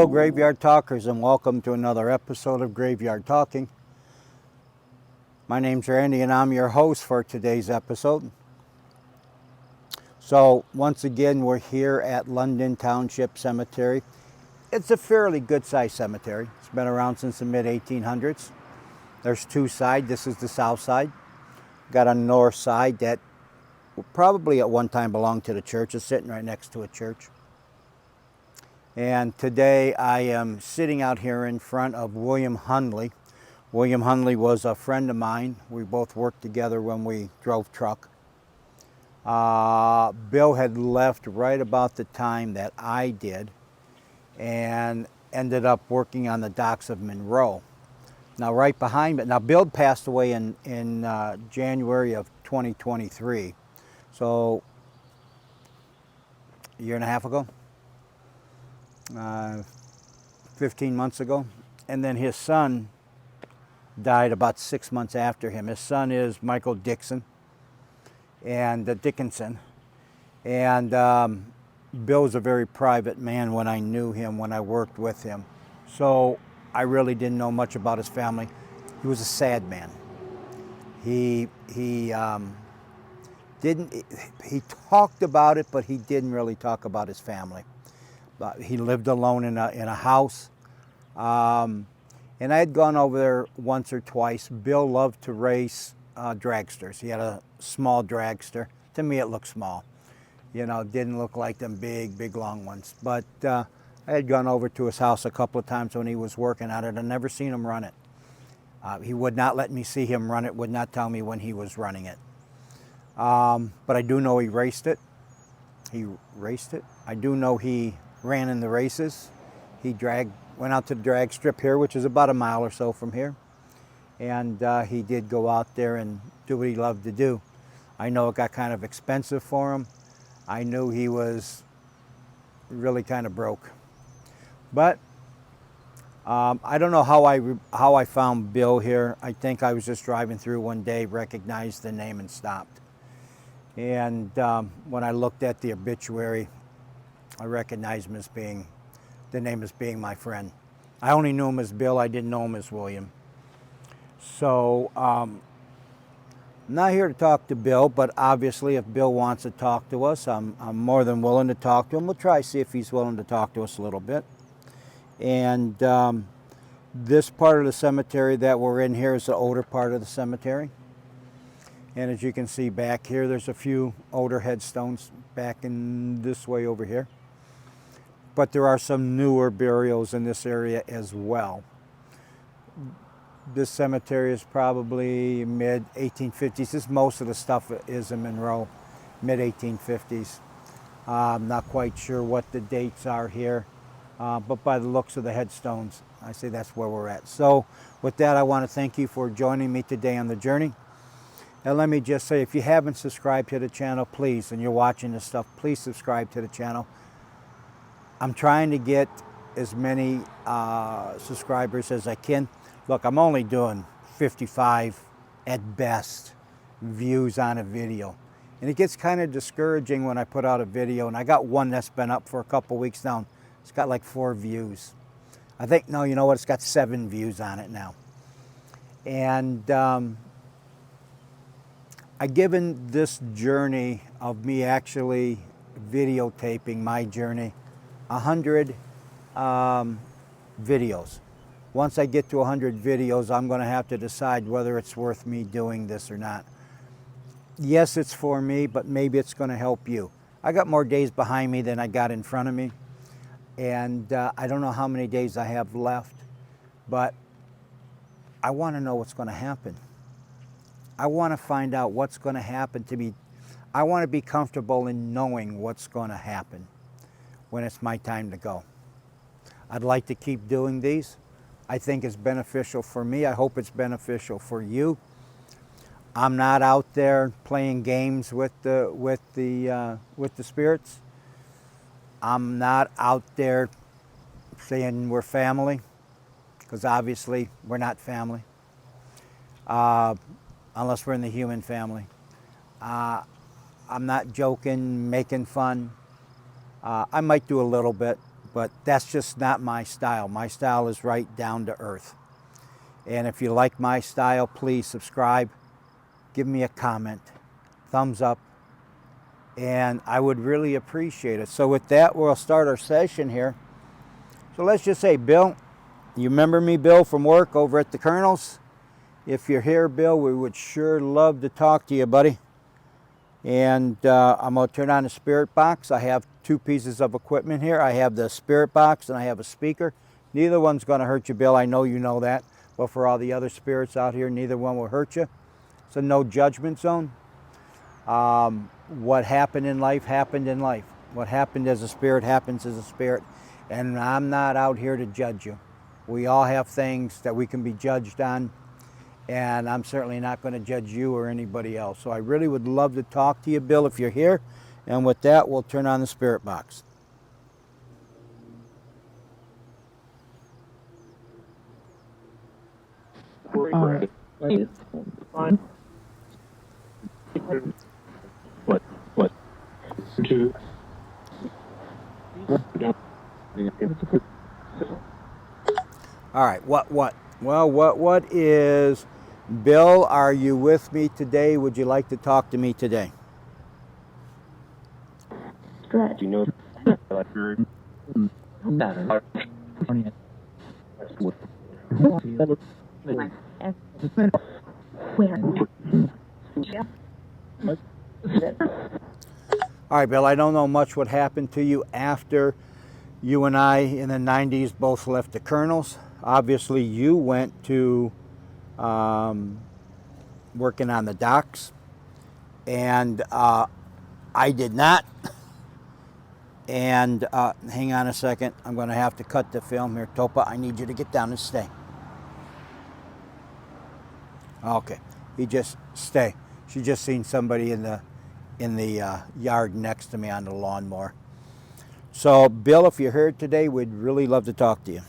Hello, Graveyard Talkers, and welcome to another episode of Graveyard Talking. My name's Randy, and I'm your host for today's episode. So, once again, we're here at London Township Cemetery. It's a fairly good-sized cemetery. It's been around since the mid-1800s. There's two sides. This is the south side. Got a north side that probably at one time belonged to the church. It's sitting right next to a church. And today I am sitting out here in front of William Hundley. William Hundley was a friend of mine. We both worked together when we drove truck. Bill had left right about the time that I did and ended up working on the docks of Monroe. Now right behind me, now Bill passed away in January of 2023. So a year and a half ago. 15 months ago, and then his son died about 6 months after him. His son is Michael Dickinson, and Dickinson, and Bill was a very private man when I knew him, when I worked with him, so I really didn't know much about his family. He was a sad man. He talked about it, but he didn't really talk about his family. He lived alone in a house, and I had gone over there once or twice. Bill loved to race dragsters. He had a small dragster. To me, it looked small. You know, it didn't look like them big, long ones. But I had gone over to his house a couple of times when he was working on it. I'd never seen him run it. He would not let me see him run it, would not tell me when he was running it. But I do know he raced it. I do know he ran in the races. He went out to the drag strip here, which is about a mile or so from here. And he did go out there and do what he loved to do. I know it got kind of expensive for him. I knew he was really kind of broke. But I don't know how I found Bill here. I think I was just driving through one day, recognized the name and stopped. And when I looked at the obituary, I recognized him as the name as being my friend. I only knew him as Bill. I didn't know him as William. So I'm not here to talk to Bill, but obviously if Bill wants to talk to us, I'm more than willing to talk to him. We'll try to see if he's willing to talk to us a little bit. And this part of the cemetery that we're in here is the older part of the cemetery. And as you can see back here, there's a few older headstones back in this way over here. But there are some newer burials in this area as well. This cemetery is probably mid-1850s. Most of the stuff is in Monroe, mid-1850s. I'm not quite sure what the dates are here, but by the looks of the headstones, I say that's where we're at. So with that, I want to thank you for joining me today on the journey. And let me just say, if you haven't subscribed to the channel, please, and you're watching this stuff, please subscribe to the channel. I'm trying to get as many subscribers as I can. Look, I'm only doing 55 at best views on a video. And it gets kind of discouraging when I put out a video, and I got one that's been up for a couple weeks now. It's got like 4 views. I think, no, you know what, it's got 7 views on it now. And I've given this journey of me actually videotaping my journey 100 videos. Once I get to 100 videos, I'm going to have to decide whether it's worth me doing this or not. Yes, it's for me, but maybe it's going to help you. I got more days behind me than I got in front of me, and I don't know how many days I have left, but I want to know what's going to happen. I want to find out what's going to happen to me. I want to be comfortable in knowing what's going to happen when it's my time to go. I'd like to keep doing these. I think it's beneficial for me. I hope it's beneficial for you. I'm not out there playing games with the spirits. I'm not out there saying we're family, because obviously we're not family, unless we're in the human family. I'm not joking, making fun. I might do a little bit, but that's just not my style. My style is right down to earth. And if you like my style, please subscribe, give me a comment, thumbs up, and I would really appreciate it. So with that, we'll start our session here. So let's just say, Bill, you remember me, Bill, from work over at the Colonel's? If you're here, Bill, we would sure love to talk to you, buddy. And I'm going to turn on the spirit box. I have two pieces of equipment here. I have the spirit box and I have a speaker. Neither one's going to hurt you, Bill. I know you know that. But for all the other spirits out here, neither one will hurt you. It's a no judgment zone. What happened in life happened in life. What happened as a spirit happens as a spirit. And I'm not out here to judge you. We all have things that we can be judged on. And I'm certainly not going to judge you or anybody else. So I really would love to talk to you, Bill, if you're here. And with that, we'll turn on the spirit box. All right. Fine. What? Two. All right, what? Well, what is, Bill, are you with me today? Would you like to talk to me today? Stretch. You know. All right, Bill, I don't know much what happened to you after you and I in the 90s both left the Colonel's. Obviously, you went to working on the docks, and I did not. And hang on a second, I'm going to have to cut the film here. Topa, I need you to get down and stay. Okay, you just stay. She just seen somebody in the yard next to me on the lawnmower. So, Bill, if you're here today, we'd really love to talk to you.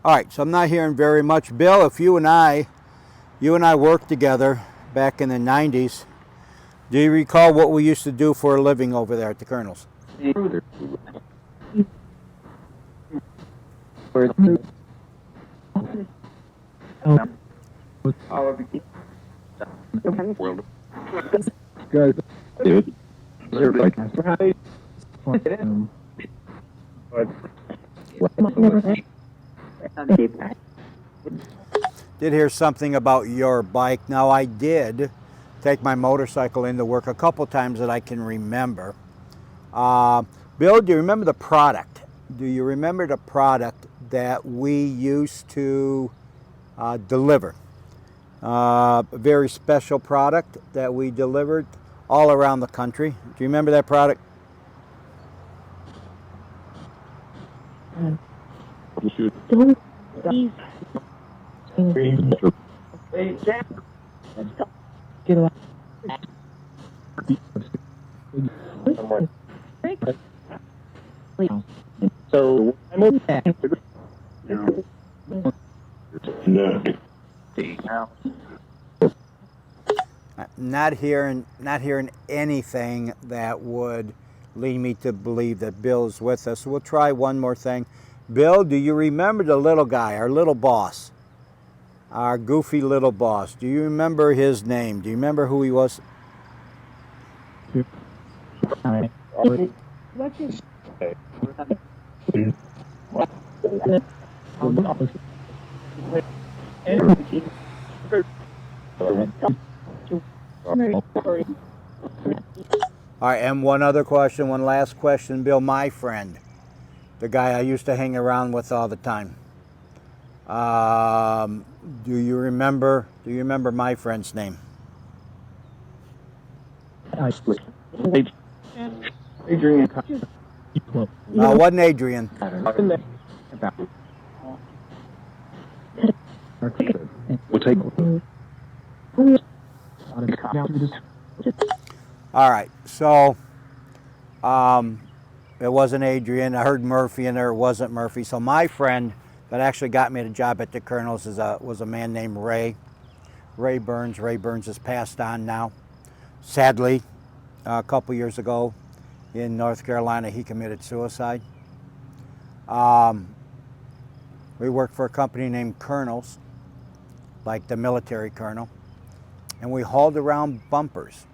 All right, so I'm not hearing very much. Bill, if you and I worked together back in the 90s, do you recall what we used to do for a living over there at the Colonel's? Did hear something about your bike. Now, I did take my motorcycle into work a couple times that I can remember. Bill, do you remember the product? Do you remember the product that we used to deliver? A very special product that we delivered all around the country. Do you remember that product? So not hearing anything that would lead me to believe that Bill's with us. We'll try one more thing. Bill, do you remember the little guy, our little boss? Our goofy little boss. Do you remember his name? Do you remember who he was? What's his? All right, and one other question, one last question, Bill, my friend, the guy I used to hang around with all the time. Do you remember my friend's name? Adrian. No, wasn't Adrian. We'll take. All right, so it wasn't Adrian. I heard Murphy in there. It wasn't Murphy. So my friend that actually got me the job at the Colonel's was a man named Ray. Ray Burns. Ray Burns has passed on now. Sadly, a couple years ago in North Carolina, he committed suicide. We worked for a company named Colonel's, like the military colonel, and we hauled around bumpers,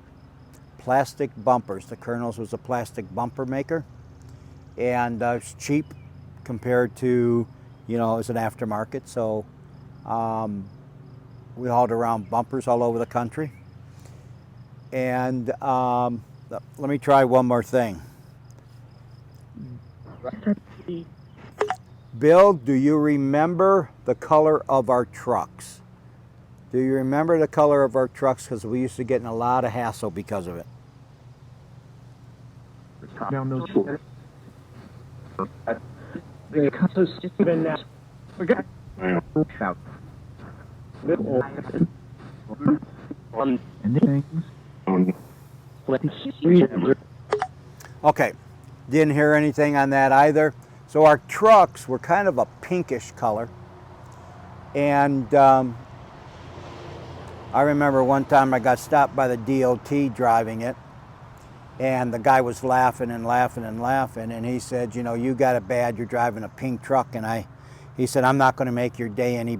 plastic bumpers. The Colonel's was a plastic bumper maker, and it's cheap compared to, you know, it's an aftermarket. So we hauled around bumpers all over the country. And let me try one more thing. Bill, do you remember the color of our trucks? Do you remember the color of our trucks? Because we used to get in a lot of hassle because of it. Okay, didn't hear anything on that either. So our trucks were kind of a pinkish color. And I remember one time I got stopped by the DOT driving it, and the guy was laughing and laughing and laughing, and he said, you know, you got it bad, you're driving a pink truck. And he said, I'm not going to make your day any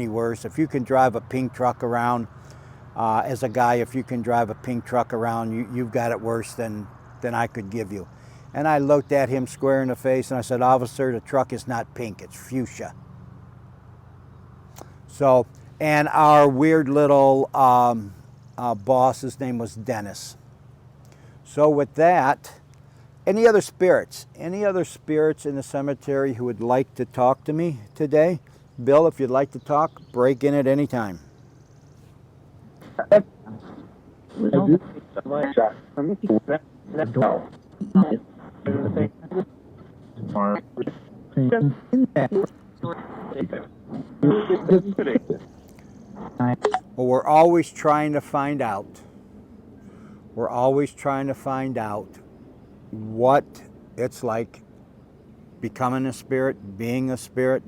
worse. If you can drive a pink truck around, as a guy, if you can drive a pink truck around, you've got it worse than I could give you. And I looked at him square in the face and I said, officer, the truck is not pink, it's fuchsia. So, and our weird little boss, his name was Dennis. So with that, any other spirits? Any other spirits in the cemetery who would like to talk to me today? Bill, if you'd like to talk, break in at any time. Well, we're always trying to find out. We're always trying to find out what it's like becoming a spirit, being a spirit,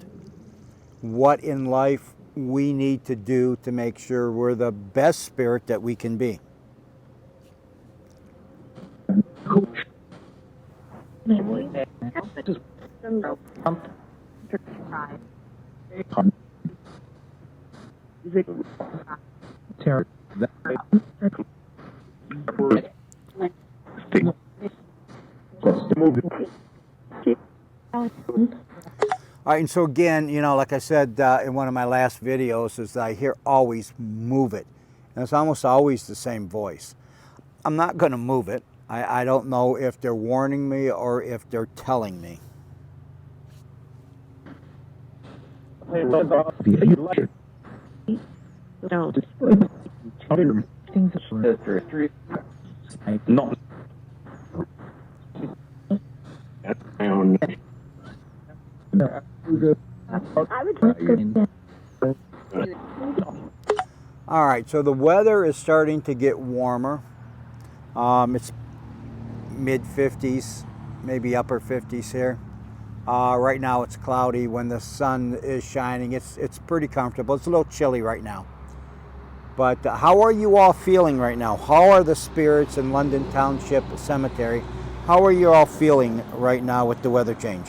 what in life we need to do to make sure we're the best spirit that we can be. All right, and so again, you know, like I said in one of my last videos, is I hear always move it. And it's almost always the same voice. I'm not going to move it. I don't know if they're warning me or if they're telling me. All right, so the weather is starting to get warmer. It's mid 50s, maybe upper 50s here. Right now it's cloudy. When the sun is shining, it's pretty comfortable. It's a little chilly right now. But how are you all feeling right now? How are the spirits in London Township Cemetery? How are you all feeling right now with the weather change?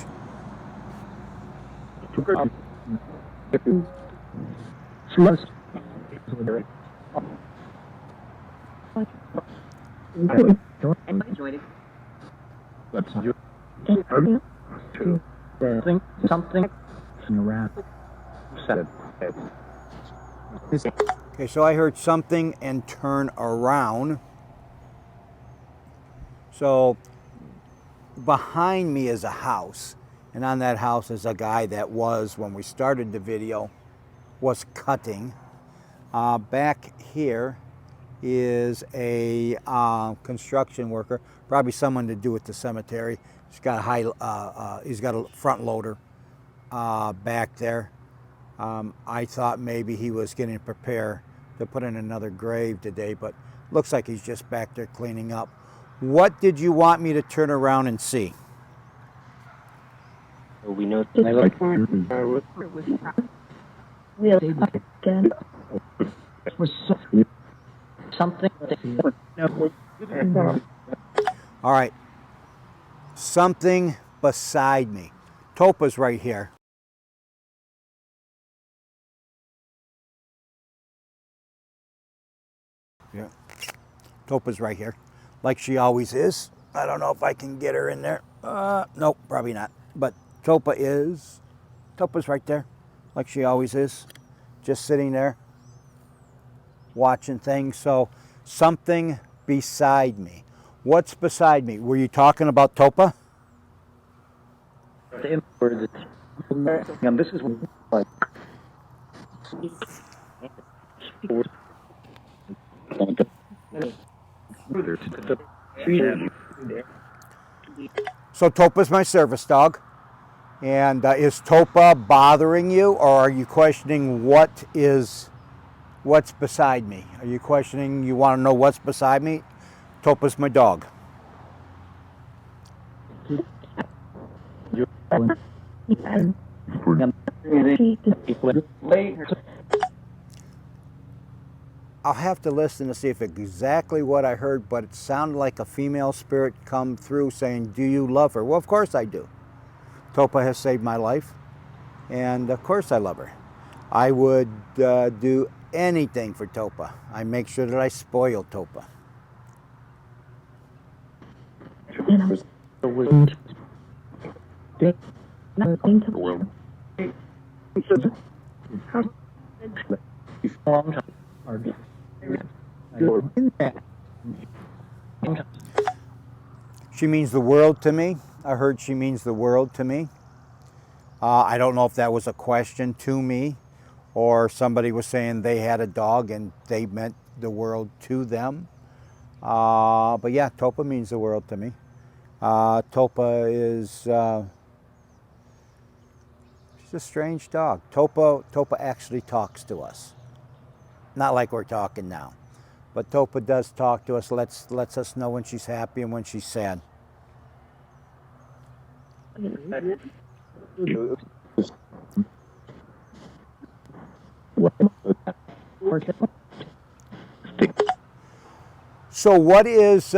Okay, so I heard something and turn around. So behind me is a house, and on that house is a guy that was, when we started the video, was cutting. Back here is a construction worker, probably someone to do with the cemetery. He's got a front loader back there. I thought maybe he was getting prepared to put in another grave today, but looks like he's just back there cleaning up. What did you want me to turn around and see? We know I like Again. Was something. All right. Something beside me. Topa's right here. Yeah. Topa's right here, like she always is. I don't know if I can get her in there. Nope, probably not. But Topa's right there, like she always is, just sitting there, watching things. So something beside me. What's beside me? Were you talking about Topa? and this is like So Topa's my service dog. And is Topa bothering you, or are you questioning what's beside me? Are you questioning, you want to know what's beside me? Topa's my dog. I'll have to listen to see if exactly what I heard, but it sounded like a female spirit come through saying, do you love her? Well, of course I do. Topa has saved my life, and of course I love her. I would do anything for Topa. I make sure that I spoil Topa. She means the world to me. I heard she means the world to me. I don't know if that was a question to me, or somebody was saying they had a dog and they meant the world to them. But yeah, Topa means the world to me. Topa is she's a strange dog. Topa actually talks to us. Not like we're talking now, but Topa does talk to us. Lets us know when she's happy and when she's sad. So what is?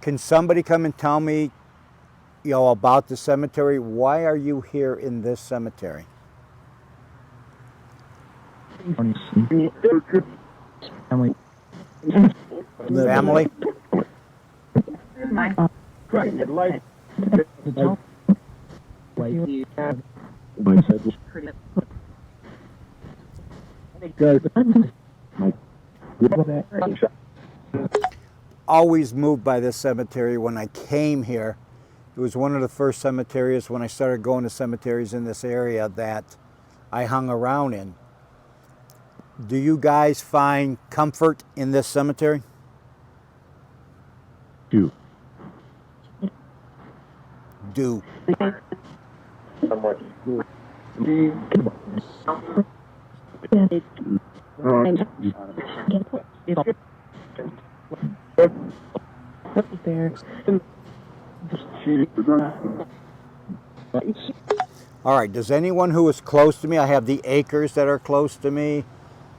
Can somebody come and tell me, about the cemetery? Why are you here in this cemetery? Family. Family? Always moved by this cemetery. When I came here, it was one of the first cemeteries when I started going to cemeteries in this area that I hung around in. Do you guys find comfort in this cemetery? do. Do. All right, does anyone who is close to me, I have the acres that are close to me.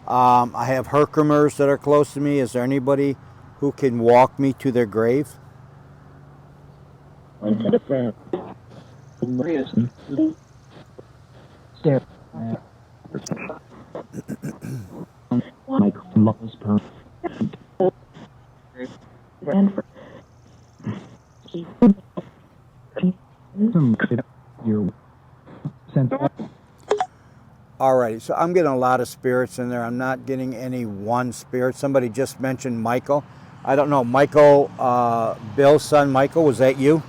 I have Herkimers that are close to me. Is there anybody who can walk me to their grave? All right, so I'm getting a lot of spirits in there. I'm not getting any one spirit. Somebody just mentioned Michael. I don't know, Michael, Bill's son Michael, was that you?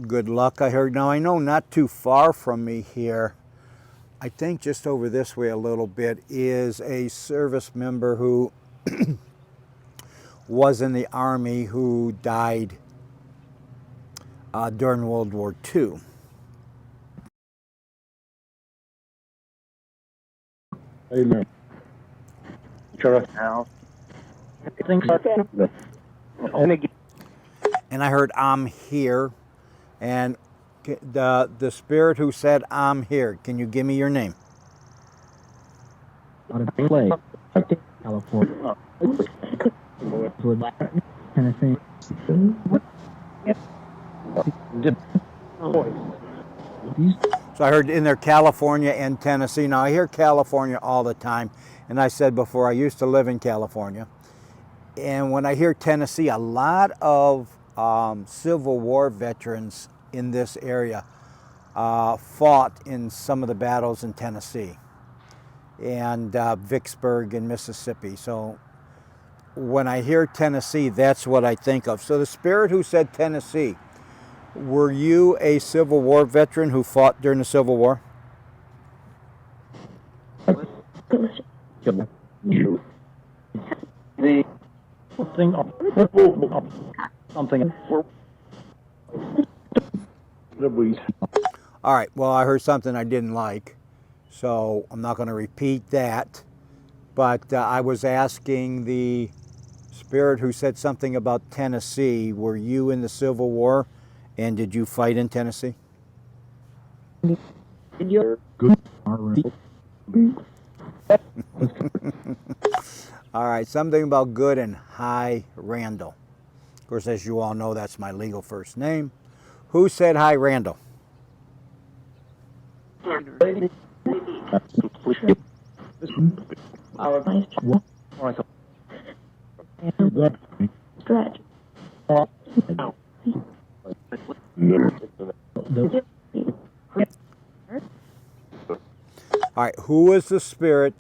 Good luck, I heard. Now, I know not too far from me here, I think just over this way a little bit, is a service member who was in the Army who died during World War II. Amen. Sure. Now. I think so. And I heard I'm here, and the spirit who said I'm here, can you give me your name? Out of play. California. Tennessee. These So I heard in there California and Tennessee. Now I hear California all the time, and I said before I used to live in California. And when I hear Tennessee, a lot of Civil War veterans in this area fought in some of the battles in Tennessee and Vicksburg in Mississippi. So when I hear Tennessee, that's what I think of. So the spirit who said Tennessee, were you a Civil War veteran who fought during the Civil War? the thing something All right, well, I heard something I didn't like, so I'm not going to repeat that. But I was asking the spirit who said something about Tennessee, were you in the Civil War and did you fight in Tennessee? good. All right, something about good and Hi Randall. Of course, as you all know, that's my legal first name. Who said Hi Randall? Stretch. All right, who was the spirit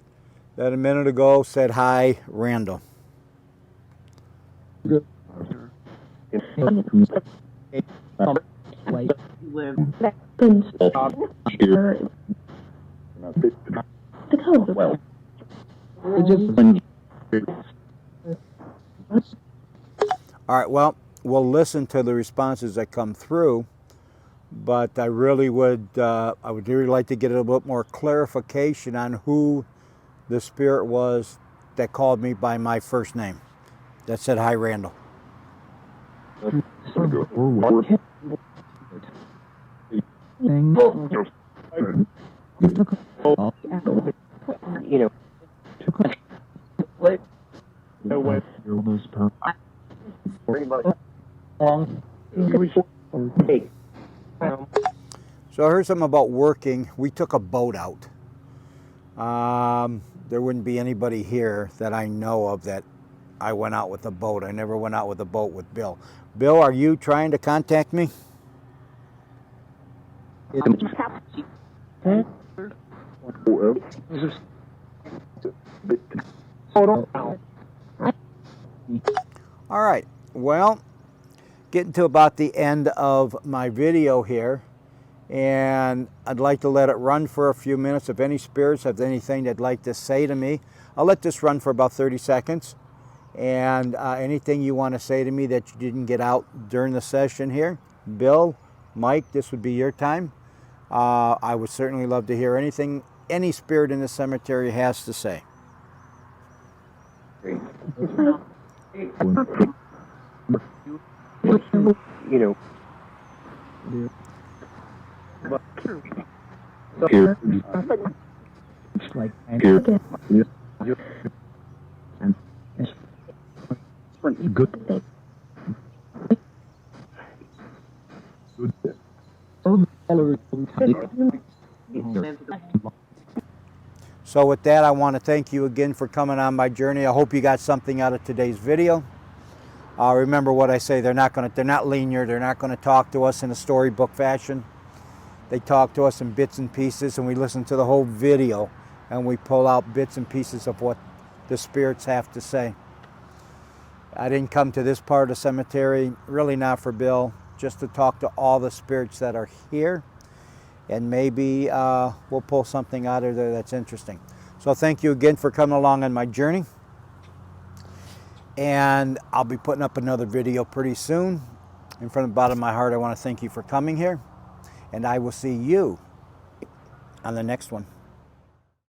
that a minute ago said Hi Randall? All right, well, we'll listen to the responses that come through, but I really would really like to get a little bit more clarification on who the spirit was that called me by my first name, that said Hi Randall. So I heard something about working. We took a boat out. There wouldn't be anybody here that I know of that I went out with a boat. I never went out with a boat with Bill. Bill, are you trying to contact me? All right, well, getting to about the end of my video here, and I'd like to let it run for a few minutes. If any spirits have anything they'd like to say to me, I'll let this run for about 30 seconds. And anything you want to say to me that you didn't get out during the session here, Bill, Mike, this would be your time. I would certainly love to hear anything any spirit in the cemetery has to say. Here. Like Here. good. So with that, I want to thank you again for coming on my journey. I hope you got something out of today's video. Remember what I say, they're not linear, they're not going to talk to us in a storybook fashion. They talk to us in bits and pieces, and we listen to the whole video and we pull out bits and pieces of what the spirits have to say. I didn't come to this part of the cemetery, really not for Bill, just to talk to all the spirits that are here, and maybe we'll pull something out of there that's interesting. So thank you again for coming along on my journey. And I'll be putting up another video pretty soon. And from the bottom of my heart, I want to thank you for coming here. And I will see you on the next one.